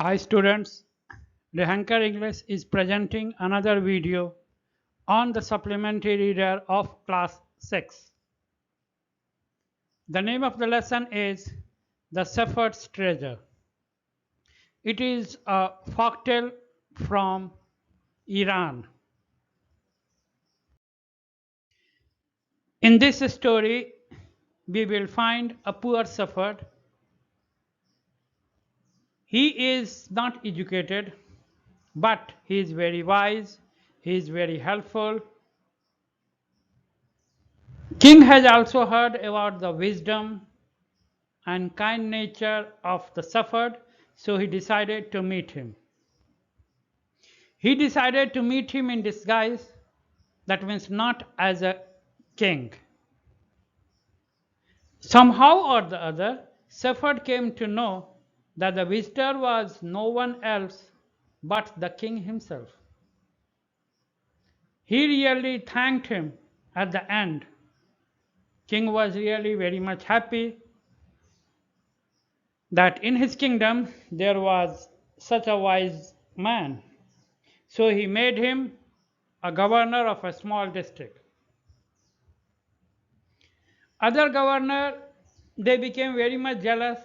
Hi students, Rehanker English is presenting another video on the supplementary reader of class 6. The name of the lesson is The Shepherd's Treasure. It is a folktale from Iran. In this story, we will find a poor shepherd. He is not educated, but he is very wise, he is very helpful. King has also heard about the wisdom and kind nature of the shepherd, so he decided to meet him. He decided to meet him in disguise, that means not as a king. Somehow or the other, shepherd came to know that the visitor was no one else but the king himself. He really thanked him at the end. King was really very much happy that in his kingdom there was such a wise man. So he made him a governor of a small district. Other governor, they became very much jealous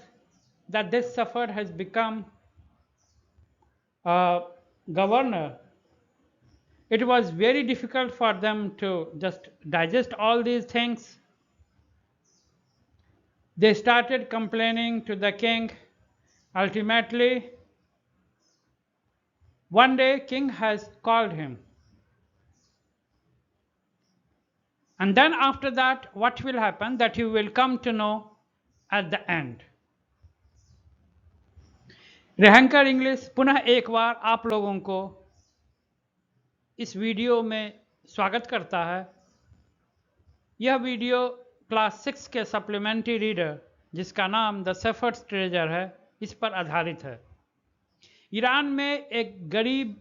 that this shepherd has become a governor. It was very difficult for them to just digest all these things. They started complaining to the king. Ultimately, one day king has called him. And then after that, what will happen, that you will come to know at the end. रेहंकर English पुनः एक बार आप लोगों को इस video में स्वागत करता है। यह वीडियो क्लास 6 के सप्लीमेंट्री रीडर जिसका नाम द शेफर्ड्स ट्रेजर है, इस पर आधारित है। ईरान में एक गरीब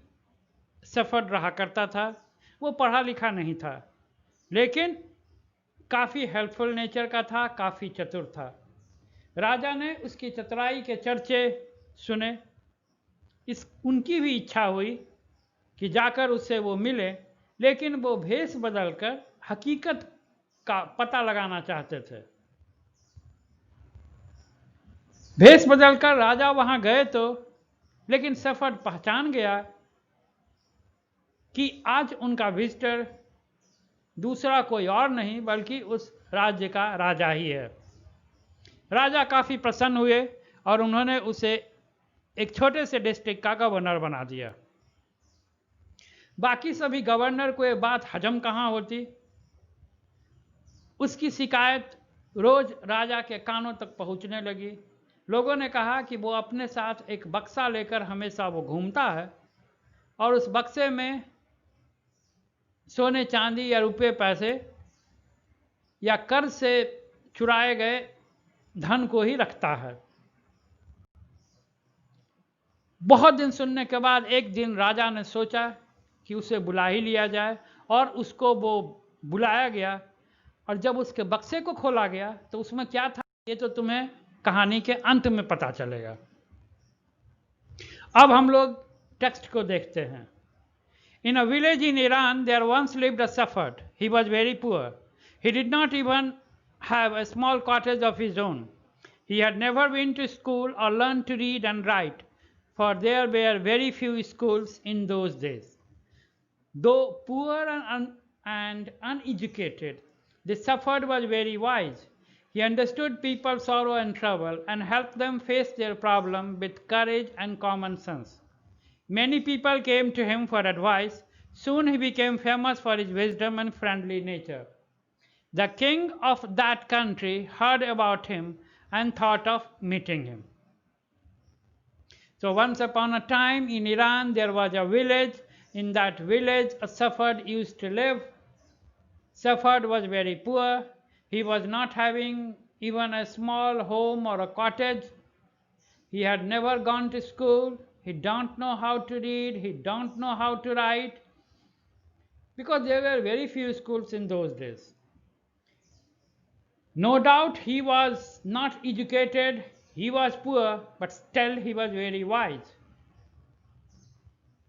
शेफर्ड रहा करता था। वो पढ़ा लिखा नहीं था, लेकिन काफ़ी हेल्पफुल नेचर का था, काफ़ी चतुर था। राजा ने उसकी चतुराई के चर्चे सुने। उनकी भी इच्छा हुई कि जाकर उससे वो मिले, लेकिन वो भेष बदलकर हकीकत का पता लगाना चाहते थे। भेष बदलकर राजा वहां गए तो, लेकिन शेफर्ड पहचान गया कि आज उनका विजिटर दूसरा कोई और नहीं बल्कि उस राज्य का राजा ही है। राजा काफ़ी प्रसन्न हुए और उन्होंने उसे एक छोटे से डिस्ट्रिक्ट का गवर्नर बना दिया। बाकी सभी गवर्नर को ये बात हजम कहाँ होती। उसकी शिकायत रोज राजा के कानों तक पहुंचने लगी। लोगों ने कहा कि वो अपने साथ एक बक्सा लेकर हमेशा वो घूमता है और उस बक्से में सोने चांदी या रुपये पैसे या कर्ज से चुराए गए धन को ही रखता है। बहुत दिन सुनने के बाद एक दिन राजा ने सोचा कि उसे बुला ही लिया जाए, और उसको वो बुलाया गया। और जब उसके बक्से को खोला गया तो उसमें क्या था, ये तो तुम्हें कहानी के अंत में पता चलेगा। अब हम लोग टेक्स्ट को देखते हैं। In a village in Iran, there once lived a shepherd. He was very poor. He did not even have a small cottage of his own. He had never been to school or learned to read and write, for there were very few schools in those days. Though poor and uneducated, the shepherd was very wise. He understood people's sorrow and trouble and helped them face their problem with courage and common sense. Many people came to him for advice. Soon he became famous for his wisdom and friendly nature. The king of that country heard about him and thought of meeting him. So once upon a time in Iran there was a village. In that village a shepherd used to live. Shepherd was very poor. He was not having even a small home or a cottage. He had never gone to school. He don't know how to read. He don't know how to write, because there were very few schools in those days. No doubt he was not educated. He was poor, but still he was very wise.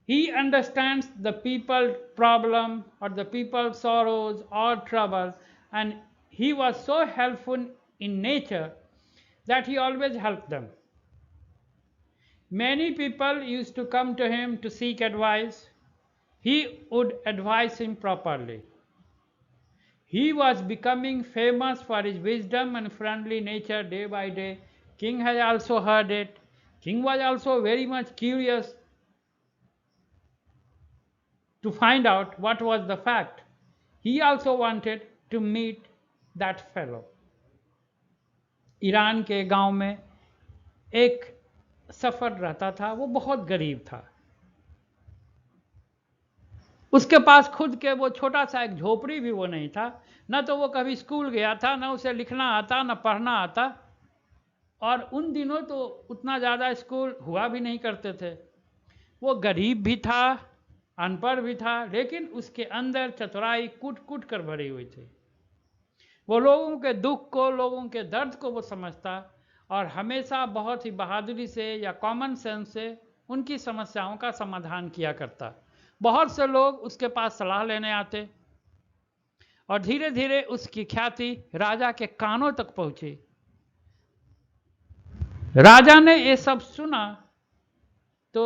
He understands the people problem or the people's sorrows or trouble, and he was so helpful in nature that he always helped them. Many people used to come to him to seek advice. He would advise him properly. He was becoming famous for his wisdom and friendly nature day by day. King had also heard it. King was also very much curious to find out what was the fact. He also wanted to meet that fellow. Iran के गांव में एक सफर रहता था, वो बहुत गरीब था। उसके पास खुद के वो छोटा सा एक झोपड़ी भी वो नहीं था, न तो वो कभी स्कूल गया था, न उसे लिखना आता, न पढ़ना आता, और उन दिनों तो उतना ज़्यादा स्कूल हुआ भी नहीं करते थे। वो गरीब भी था, अनपढ़ भी था, लेकिन उसके अंदर चतुराई कूट कूट कर भरी हुई थी। वो लोगों के दुख को, लोगों के दर्द को वो समझता, और हमेशा बहुत ही बहादुरी से या कॉमन सेंस से उनकी समस्याओं का समाधान किया करता। बहुत से लोग उसके पास सलाह लेने आते, और धीरे धीरे उसकी ख्याति राजा के कानों तक पहुंची। राजा ने ये सब सुना तो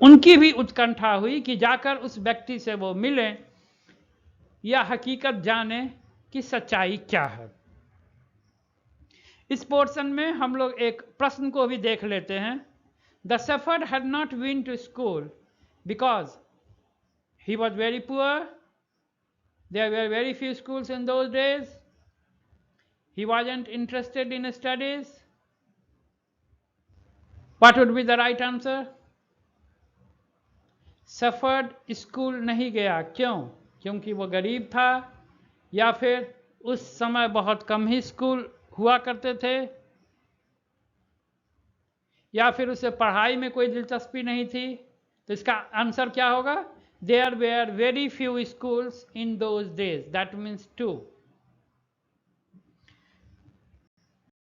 उनकी भी उत्कंठा हुई कि जाकर उस व्यक्ति से वो मिले या हकीकत जाने कि सच्चाई क्या है। इस पोर्शन में हम लोग एक प्रश्न को भी देख लेते हैं। The shepherd had not been to school because he was very poor, there were very few schools in those days, he wasn't interested in studies. What would be the right answer? Shepherd school नहीं गया, क्यों? क्योंकि वो गरीब था, या फिर उस समय बहुत कम ही स्कूल हुआ करते थे, या फिर उसे पढ़ाई में कोई दिलचस्पी नहीं थी? तो इसका आंसर क्या होगा? There were very few schools in those days, that means 2.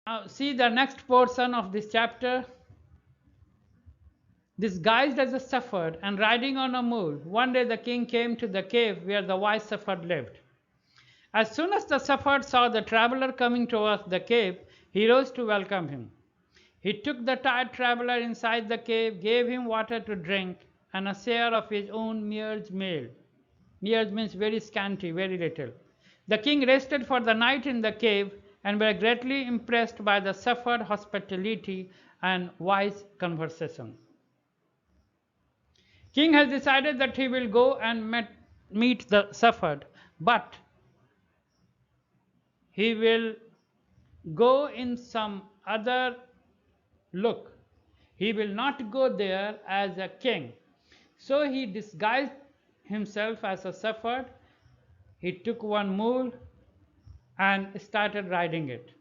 Now see the next portion of this chapter. Disguised as a shepherd and riding on a mule, one day the king came to the cave where the wise shepherd lived. As soon as the shepherd saw the traveler coming towards the cave, he rose to welcome him. He took the tired traveler inside the cave, gave him water to drink, and a share of his own meared meal. Meared means very scanty, very little. The king rested for the night in the cave and were greatly impressed by the shepherd's hospitality and wise conversation. King has decided that he will go and meet the shepherd, but he will go in some other look. He will not go there as a king. So he disguised himself as a shepherd. He took one mule and started riding it.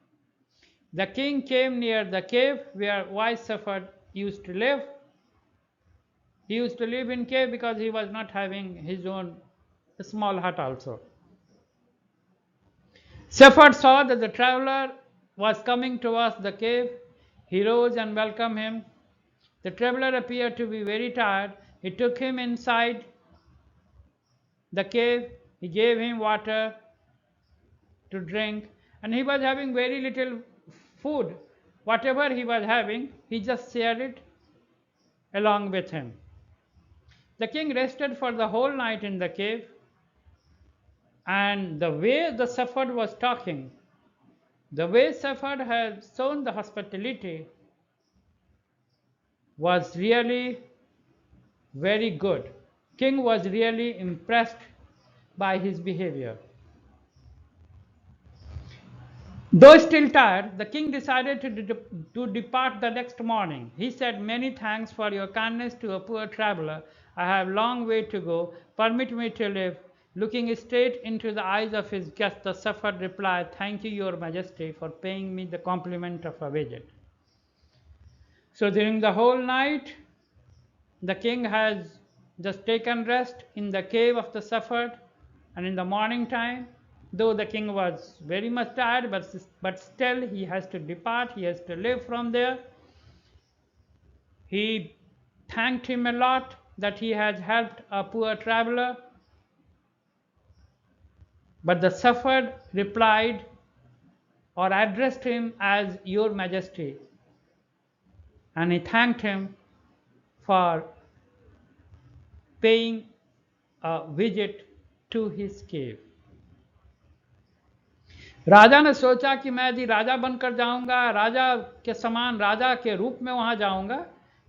The king came near the cave where wise shepherd used to live. He used to live in cave because he was not having his own small hut also. Shepherd saw that the traveler was coming towards the cave. He rose and welcomed him. The traveler appeared to be very tired. He took him inside the cave. He gave him water to drink, and he was having very little food. Whatever he was having, he just shared it along with him. The king rested for the whole night in the cave, and the way the shepherd was talking, the way shepherd had shown the hospitality was really very good. King was really impressed by his behavior. Though still tired, the king decided to depart the next morning. He said, "Many thanks for your kindness to a poor traveler. I have a long way to go. Permit me to live." Looking straight into the eyes of his guest, the shepherd replied, "Thank you, your majesty, for paying me the compliment of a visit." So during the whole night, the king has just taken rest in the cave of the shepherd, and in the morning time, though the king was very much tired, but still he has to depart, he has to live from there. He thanked him a lot that he had helped a poor traveler. But the shepherd replied or addressed him as Your Majesty, and he thanked him for paying a visit to his cave. राजा ने सोचा कि मैं यदि राजा बनकर जाऊंगा, राजा के समान राजा के रूप में वहां जाऊंगा,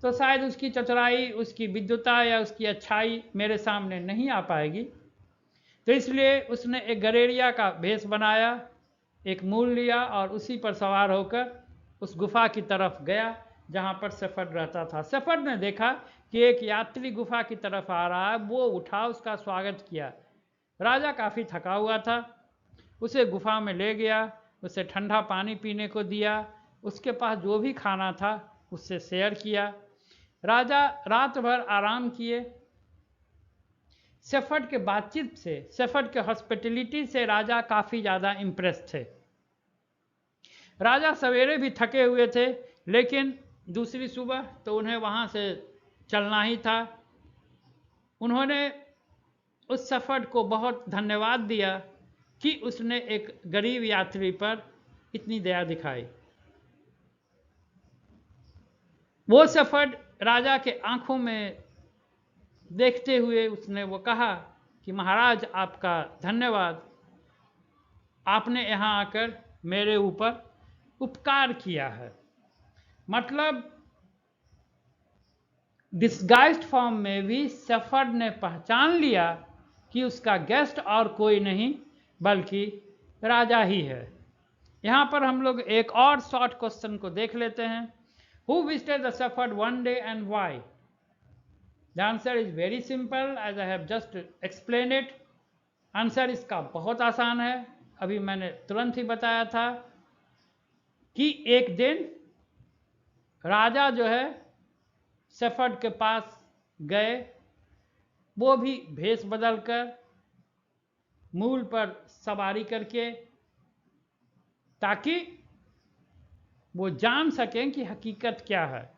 तो शायद उसकी चतुराई, उसकी विद्वता या उसकी अच्छाई मेरे सामने नहीं आ पाएगी। तो इसलिए उसने एक गरेड़िया का भेष बनाया, एक मूल लिया और उसी पर सवार होकर उस गुफा की तरफ गया जहां पर शेफर्ड रहता था। शेफर्ड ने देखा कि एक यात्री गुफा की तरफ आ रहा है, वो उठा, उसका स्वागत किया। राजा काफ़ी थका हुआ था, उसे गुफा में ले गया, उसे ठंडा पानी पीने को दिया, उसके पास जो भी खाना था उससे शेयर किया। राजा रात भर आराम किए। शेफर्ड के बातचीत से, शेफर्ड के हॉस्पिटलिटी से राजा काफ़ी ज़्यादा इम्प्रेस थे। राजा सवेरे भी थके हुए थे, लेकिन दूसरी सुबह तो उन्हें वहाँ से चलना ही था। उन्होंने उस शेफर्ड को बहुत धन्यवाद दिया कि उसने एक गरीब यात्री पर इतनी दया दिखाई। वो शेफर्ड राजा के आंखों में देखते हुए उसने वो कहा कि महाराज, आपका धन्यवाद, आपने यहाँ आकर मेरे ऊपर उपकार किया है। मतलब डिस्गाइज्ड फॉर्म में भी शेफर्ड ने पहचान लिया कि उसका गेस्ट और कोई नहीं बल्कि राजा ही है। यहाँ पर हम लोग एक और शॉर्ट क्वेश्चन को देख लेते हैं। Who visited the shepherd one day and why? The answer is very simple, as I have just explain it. Answer इसका बहुत आसान है, अभी मैंने तुरंत ही बताया था कि एक दिन राजा जो है शेफर्ड के पास गए, वो भी भेष बदलकर, मूल पर सवारी करके, ताकि वो जान सकें कि हकीकत क्या है।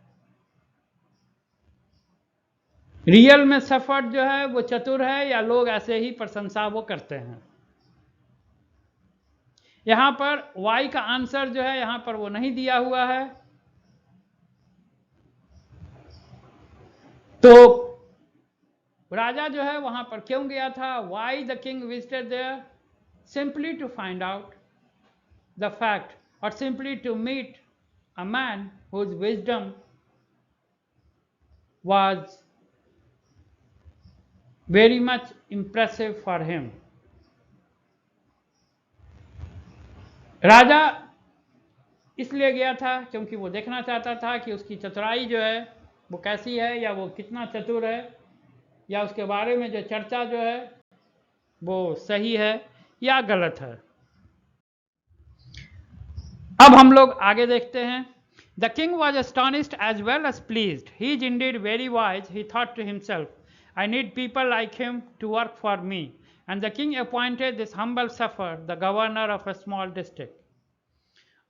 रियल में शेफर्ड जो है वो चतुर है या लोग ऐसे ही प्रशंसा वो करते हैं। यहां पर वाई का आंसर जो है यहां पर वो नहीं दिया हुआ है। तो राजा जो है वहां पर क्यों गया था? Why the king visited there? Simply to find out the fact, or simply to meet a man whose wisdom was very much impressive for him. राजा इसलिए गया था क्योंकि वो देखना चाहता था कि उसकी चतुराई जो है वो कैसी है, या वो कितना चतुर है, या उसके बारे में जो चर्चा जो है वो सही है या गलत है। अब हम लोग आगे देखते हैं। The king was astonished as well as pleased. He is indeed very wise, he thought to himself. I need people like him to work for me. And the king appointed this humble shepherd the governor of a small district.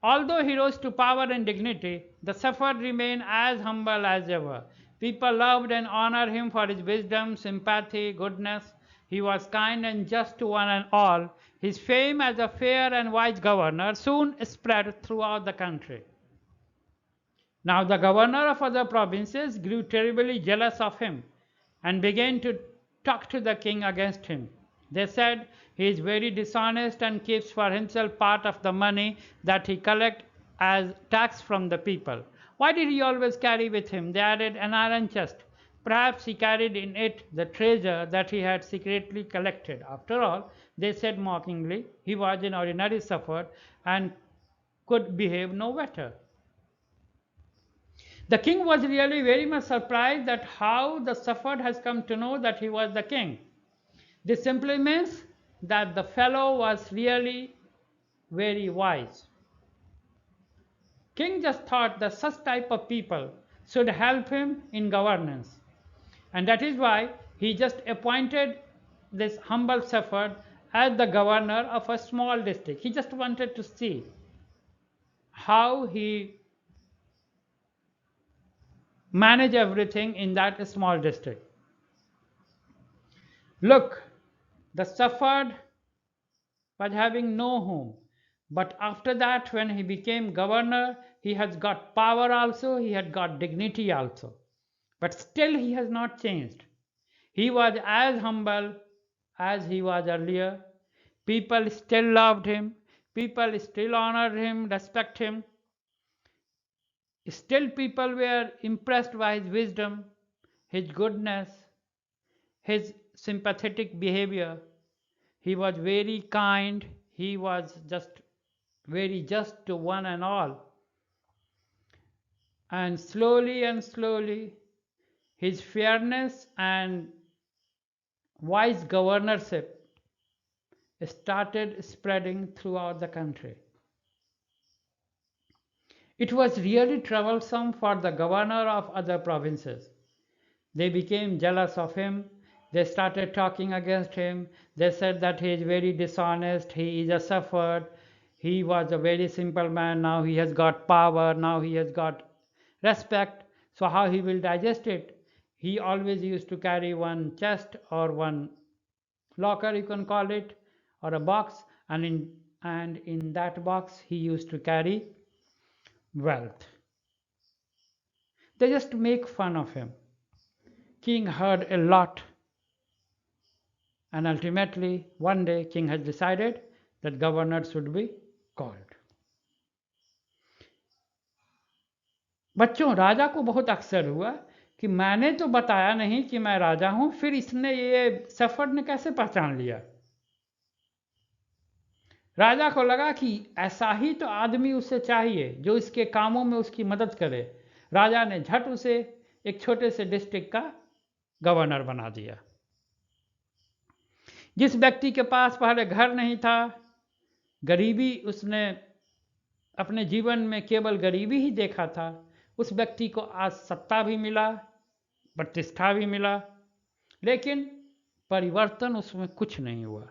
Although he rose to power and dignity, the shepherd remained as humble as ever. People loved and honored him for his wisdom, sympathy, goodness. He was kind and just to one and all. His fame as a fair and wise governor soon spread throughout the country. Now the governor of other provinces grew terribly jealous of him and began to talk to the king against him. They said, he is very dishonest and keeps for himself part of the money that he collects as tax from the people. Why did he always carry with him? They added, an iron chest. Perhaps he carried in it the treasure that he had secretly collected. After all, they said mockingly, he was an ordinary shepherd and could behave no better. The king was really very much surprised at how the shepherd has come to know that he was the king. This simply means that the fellow was really very wise. King just thought that such type of people should help him in governance. And that is why he just appointed this humble shepherd as the governor of a small district. He just wanted to see how he manage everything in that small district. Look, the Safford was having no home. But after that, when he became governor, he has got power also, he had got dignity also. But still, he has not changed. He was as humble as he was earlier. People still loved him, people still honored him, respect him. Still, people were impressed by his wisdom, his goodness, his sympathetic behavior. He was very kind, he was just very just to one and all. And slowly, his fairness and wise governorship started spreading throughout the country. It was really troublesome for the governor of other provinces. They became jealous of him. They started talking against him. They said that he is very dishonest, he is a Safford, he was a very simple man, now he has got power, now he has got respect, so how he will digest it? He always used to carry one chest or one locker, you can call it, or a box, and in that box he used to carry wealth. They just make fun of him. King heard a lot, and ultimately one day king has decided that governor should be called. बच्चों, राजा को बहुत अक्सर हुआ कि मैंने तो बताया नहीं कि मैं राजा हूं, फिर इसने ये सफर्ड ने कैसे पहचान लिया। राजा को लगा कि ऐसा ही तो आदमी उसे चाहिए जो इसके कामों में उसकी मदद करे। राजा ने झट उसे एक छोटे से डिस्ट्रिक्ट का गवर्नर बना दिया। जिस व्यक्ति के पास पहले घर नहीं था, गरीबी, उसने अपने जीवन में केवल गरीबी ही देखा था, उस व्यक्ति को आज सत्ता भी मिला, प्रतिष्ठा भी मिला, लेकिन परिवर्तन उसमें कुछ नहीं हुआ।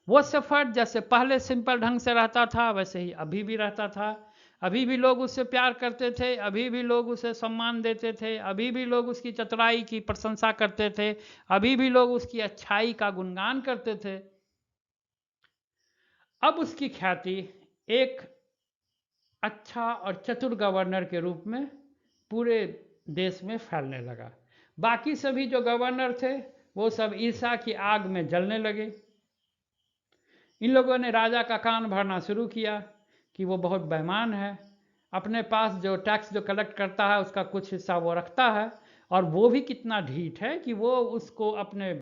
वो सफर जैसे पहले सिंपल ढंग से रहता था वैसे ही अभी भी रहता था। अभी भी लोग उससे प्यार करते थे, अभी भी लोग उसे सम्मान देते थे, अभी भी लोग उसकी चतुराई की प्रशंसा करते थे, अभी भी लोग उसकी अच्छाई का गुणगान करते थे। अब उसकी ख्याति एक अच्छा और चतुर गवर्नर के रूप में पूरे देश में फैलने लगा। बाकी सभी जो गवर्नर थे वो सब ईर्ष्या की आग में जलने लगे। इन लोगों ने राजा का कान भरना शुरू किया कि वो बहुत बेईमान है, अपने पास जो टैक्स जो कलेक्ट करता है उसका कुछ हिस्सा वो रखता है, और वो भी कितना ढीठ है कि वो उसको अपने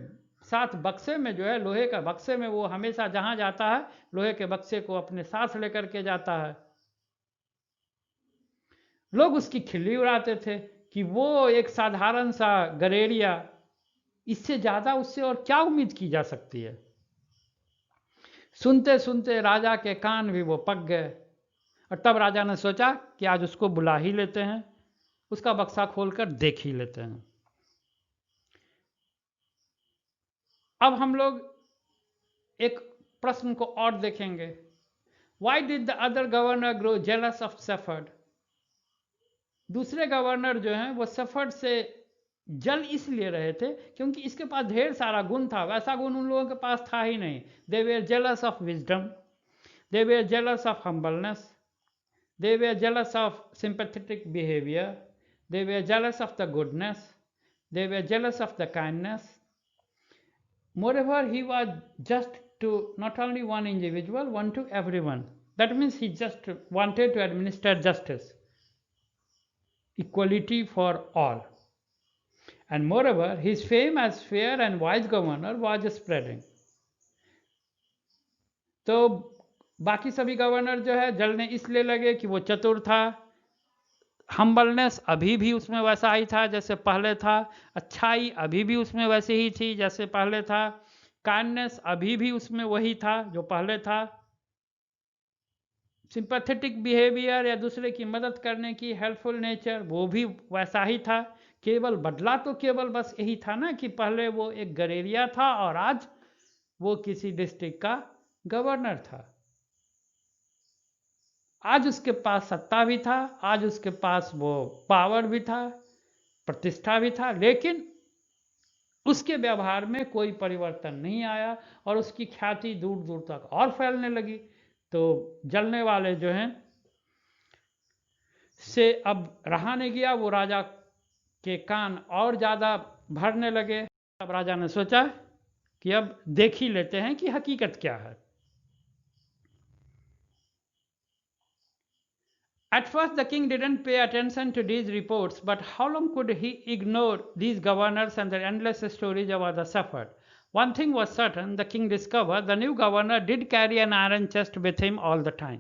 साथ बक्से में जो है, लोहे का बक्से में, वो हमेशा जहाँ जाता है लोहे के बक्से को अपने साथ लेकर के जाता है। लोग उसकी खिल्ली उड़ाते थे कि वो एक साधारण सा गरेड़िया, इससे ज़्यादा उससे और क्या उम्मीद की जा सकती है। सुनते सुनते राजा के कान भी वो पक गए, और तब राजा ने सोचा कि आज उसको बुला ही लेते हैं, उसका बक्सा खोलकर देख ही लेते हैं। अब हम लोग एक प्रश्न को और देखेंगे। Why did the other governor grow jealous of Safford? दूसरे गवर्नर जो हैं वो सफर्ड से जल इसलिए रहे थे क्योंकि इसके पास ढेर सारा गुण था, वैसा गुण उन लोगों के पास था ही नहीं। They were jealous of wisdom, they were jealous of humbleness, they were jealous of sympathetic behavior, they were jealous of the goodness, they were jealous of the kindness. Moreover, he was just to not only one individual, one to everyone. That means he just wanted to administer justice, equality for all. And moreover, his fame as fair and wise governor was spreading. तो बाकी सभी governor जो है जलने इसलिए लगे कि वो चतुर था, हम्बलनेस अभी भी उसमें वैसा ही था जैसे पहले था, अच्छाई अभी भी उसमें वैसे ही थी जैसे पहले था, काइंडनेस अभी भी उसमें वही था जो पहले था, सिंपैथेटिक बिहेवियर या दूसरे की मदद करने की हेल्पफुल नेचर वो भी वैसा ही था। केवल बदला तो केवल बस यही था ना कि पहले वो एक गरेरिया था और आज वो किसी डिस्ट्रिक्ट का गवर्नर था। आज उसके पास सत्ता भी था, आज उसके पास वो पावर भी था, प्रतिष्ठा भी था, लेकिन उसके व्यवहार में कोई परिवर्तन नहीं आया और उसकी ख्याति दूर दूर तक और फैलने लगी। तो जलने वाले जो हैं से अब रहा नहीं गया, वो राजा के कान और ज़्यादा भरने लगे। अब राजा ने सोचा कि अब देख ही लेते हैं कि हकीकत क्या है। At first, the king didn't pay attention to these reports, but how long could he ignore these governors and their endless stories about the Safed? One thing was certain, the king discovered the new governor did carry an iron chest with him all the time.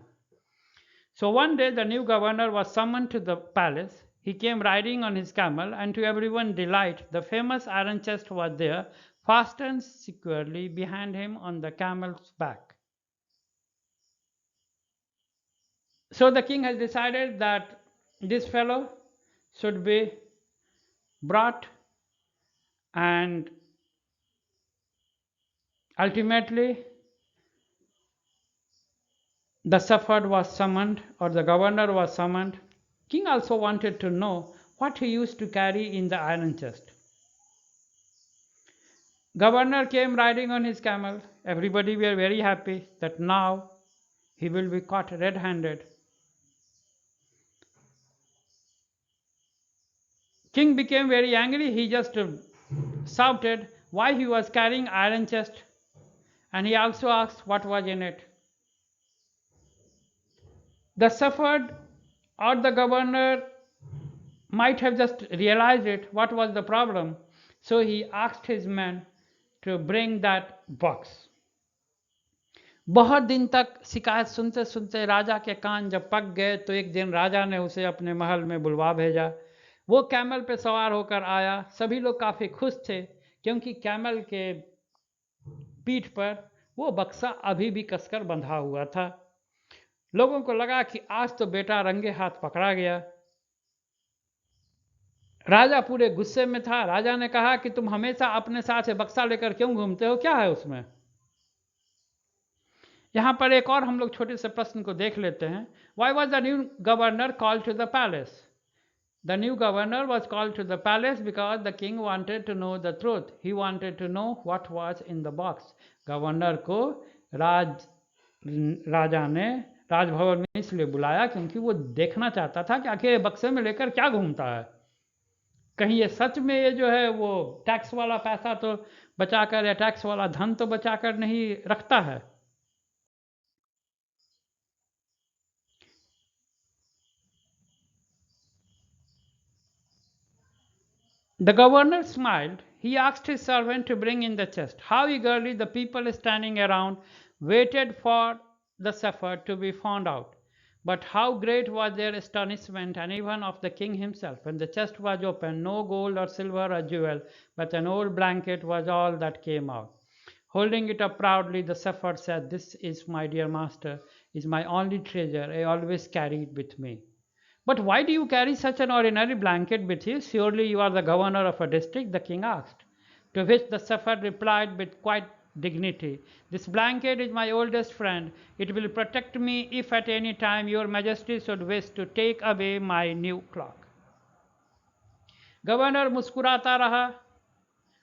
So one day, the new governor was summoned to the palace. He came riding on his camel, and to everyone's delight, the famous iron chest was there, fastened securely behind him on the camel's back. So the king has decided that this fellow should be brought, and ultimately the Safed was summoned, or the governor was summoned. King also wanted to know what he used to carry in the iron chest. Governor came riding on his camel. Everybody were very happy that now he will be caught red-handed. King became very angry. He just shouted why he was carrying iron chest, and he also asked what was in it. The Safed or the governor might have just realized it, what was the problem. So he asked his men to bring that box. बहुत दिन तक शिकायत सुनते सुनते राजा के कान जब पक गए तो एक दिन राजा ने उसे अपने महल में बुलवा भेजा। वो कैमल पे सवार होकर आया। सभी लोग काफ़ी खुश थे क्योंकि कैमल के पीठ पर वो बक्सा अभी भी कसकर बंधा हुआ था। लोगों को लगा कि आज तो बेटा रंगे हाथ पकड़ा गया। राजा पूरे गुस्से में था। राजा ने कहा कि तुम हमेशा अपने साथ से बक्सा लेकर क्यों घूमते हो, क्या है उसमें? यहां पर एक और हम लोग छोटे से प्रश्न को देख लेते हैं। Why was the new governor called to the palace? The new governor was called to the palace because the king wanted to know the truth. He wanted to know what was in the box. Governor को राजा ने राजभवन में इसलिए बुलाया क्योंकि वो देखना चाहता था कि आखिर बक्से में लेकर क्या घूमता है। कहीं ये सच में ये जो है वो टैक्स वाला पैसा तो बचाकर या टैक्स वाला धन तो बचाकर नहीं रखता है। The governor smiled. He asked his servant to bring in the chest. How eagerly the people standing around waited for the Safed to be found out. But how great was their astonishment, and even of the king himself, when the chest was opened. No gold or silver or jewel, but an old blanket was all that came out. Holding it up proudly, the Safed said, "This is my dear master, is my only treasure. I always carry it with me." "But why do you carry such an ordinary blanket with you? Surely you are the governor of a district," the king asked. To which the Safed replied with quiet dignity, "This blanket is my oldest friend. It will protect me if at any time your majesty should wish to take away my new cloak." Governor मुस्कुराता रहा।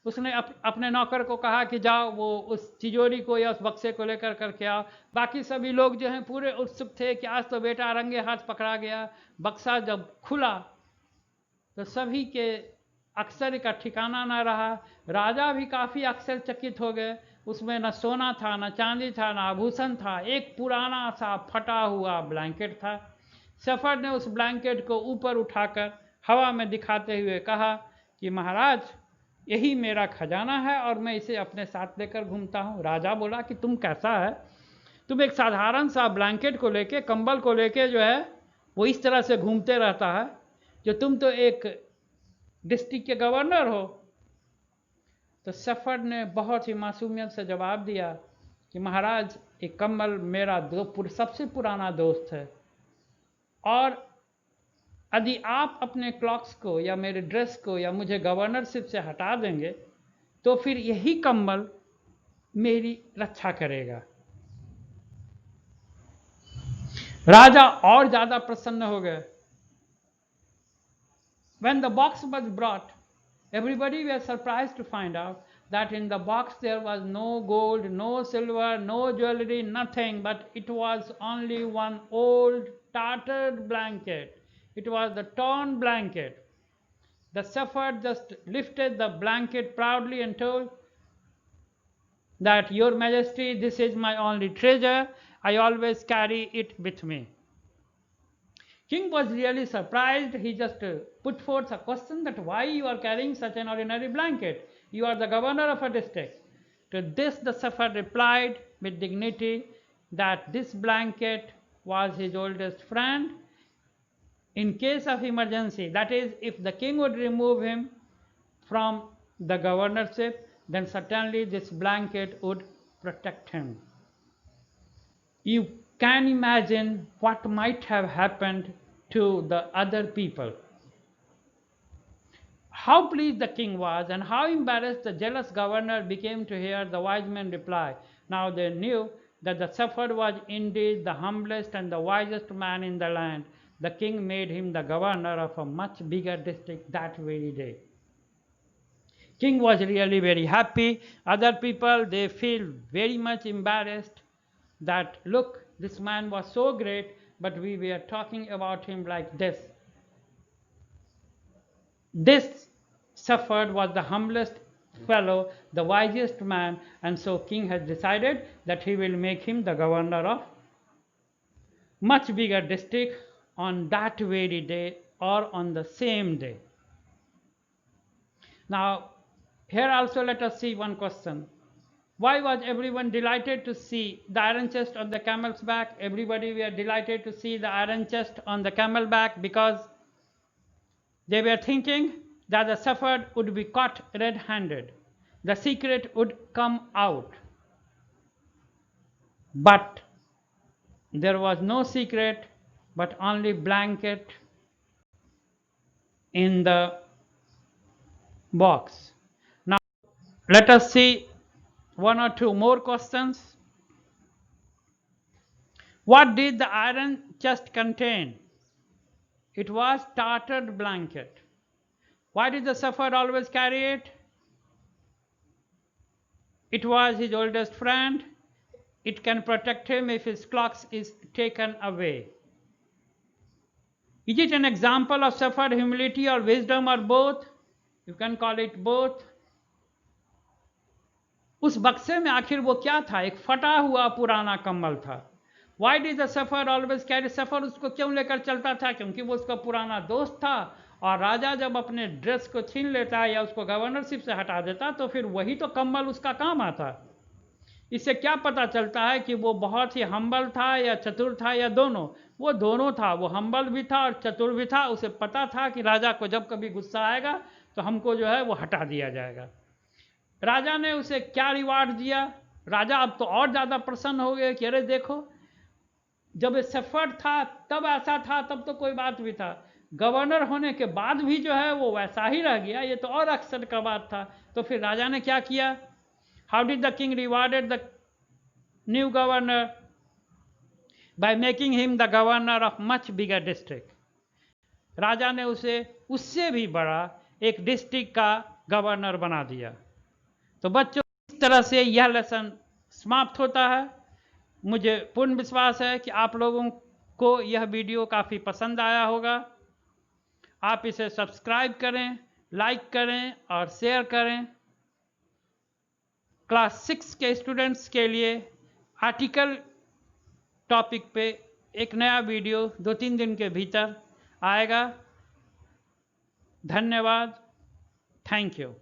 उसने अपने नौकर को कहा कि जाओ वो उस तिजोरी को या उस बक्से को लेकर करके आओ। बाकी सभी लोग जो हैं पूरे उत्सुक थे कि आज तो बेटा रंगे हाथ पकड़ा गया। बक्सा जब खुला तो सभी के आश्चर्य का ठिकाना न रहा। राजा भी काफ़ी आश्चर्यचकित हो गए। उसमें न सोना था, न चांदी था, न आभूषण था, एक पुराना सा फटा हुआ ब्लैंकेट था। सफर ने उस ब्लैंकेट को ऊपर उठाकर हवा में दिखाते हुए कहा कि महाराज, यही मेरा खजाना है और मैं इसे अपने साथ लेकर घूमता हूँ। राजा बोला कि तुम कैसा है, तुम एक साधारण सा ब्लैंकेट को लेके, कंबल को लेके जो है वो इस तरह से घूमते रहता है, जो तुम तो एक डिस्ट्रिक्ट के गवर्नर हो। तो सफर ने बहुत ही मासूमियत से जवाब दिया कि महाराज, एक कंबल मेरा सबसे पुराना दोस्त है, और यदि आप अपने क्लॉक्स को या मेरे ड्रेस को या मुझे गवर्नरशिप से हटा देंगे तो फिर यही कंबल मेरी रक्षा करेगा। राजा और ज्यादा प्रसन्न हो गए। When the box was brought, everybody was surprised to find out that in the box there was no gold, no silver, no jewelry, nothing, but it was only one old tattered blanket. It was the torn blanket. The shepherd just lifted the blanket proudly and told that, Your Majesty, this is my only treasure. I always carry it with me. King was really surprised. He just put forth a question that why you are carrying such an ordinary blanket? You are the governor of a district. To this the shepherd replied with dignity that this blanket was his oldest friend. In case of emergency, that is, if the king would remove him from the governorship, then certainly this blanket would protect him. You can imagine what might have happened to the other people. How pleased the king was, and how embarrassed the jealous governor became to hear the wise men reply. Now they knew that the shepherd was indeed the humblest and the wisest man in the land. The king made him the governor of a much bigger district that very day. King was really very happy. Other people, they feel very much embarrassed that, look, this man was so great, but we were talking about him like this. This shepherd was the humblest fellow, the wisest man, and so king has decided that he will make him the governor of much bigger district on that very day or on the same day. Now, here also let us see one question. Why was everyone delighted to see the iron chest on the camel's back? Everybody were delighted to see the iron chest on the camel back because they were thinking that the shepherd would be caught red-handed. The secret would come out. But there was no secret, but only blanket in the box. Now, let us see one or two more questions. What did the iron chest contain? It was tattered blanket. Why did the shepherd always carry it? It was his oldest friend. It can protect him if his clocks is taken away. Is it an example of shepherd humility or wisdom or both? You can call it both. उस बक्से में आखिर वो क्या था? एक फटा हुआ पुराना कम्बल था. Why did the shepherd always carry? shepherd उसको क्यों लेकर चलता था? क्योंकि वो उसका पुराना दोस्त था, और राजा जब अपने ड्रेस को छीन लेता या उसको गवर्नरशिप से हटा देता तो फिर वही तो कम्बल उसका काम आता. इससे क्या पता चलता है कि वो बहुत ही हम्बल था या चतुर था या दोनों? वो दोनों था. वो हम्बल भी था और चतुर भी था. उसे पता था कि राजा को जब कभी गुस्सा आएगा तो हमको जो है वो हटा दिया जाएगा. राजा ने उसे क्या रिवार्ड दिया? राजा अब तो और ज़्यादा प्रसन्न हो गए कि अरे देखो, जब ये शेफर्ड था तब ऐसा था, तब तो कोई बात भी था, गवर्नर होने के बाद भी जो है वो वैसा ही रह गया, ये तो और अक्सर का बात था. तो फिर राजा ने क्या किया? How did the king rewarded the new governor? By making him the governor of much bigger district. राजा ने उसे उससे भी बड़ा एक डिस्ट्रिक्ट का गवर्नर बना दिया. तो बच्चों, इस तरह से यह लेसन समाप्त होता है. मुझे पूर्ण विश्वास है कि आप लोगों को यह वीडियो काफ़ी पसंद आया होगा. आप इसे सब्सक्राइब करें, लाइक करें और शेयर करें. क्लास 6 के स्टूडेंट्स के लिए आर्टिकल टॉपिक पे एक नया वीडियो 2-3 दिन के भीतर आएगा. धन्यवाद. Thank you.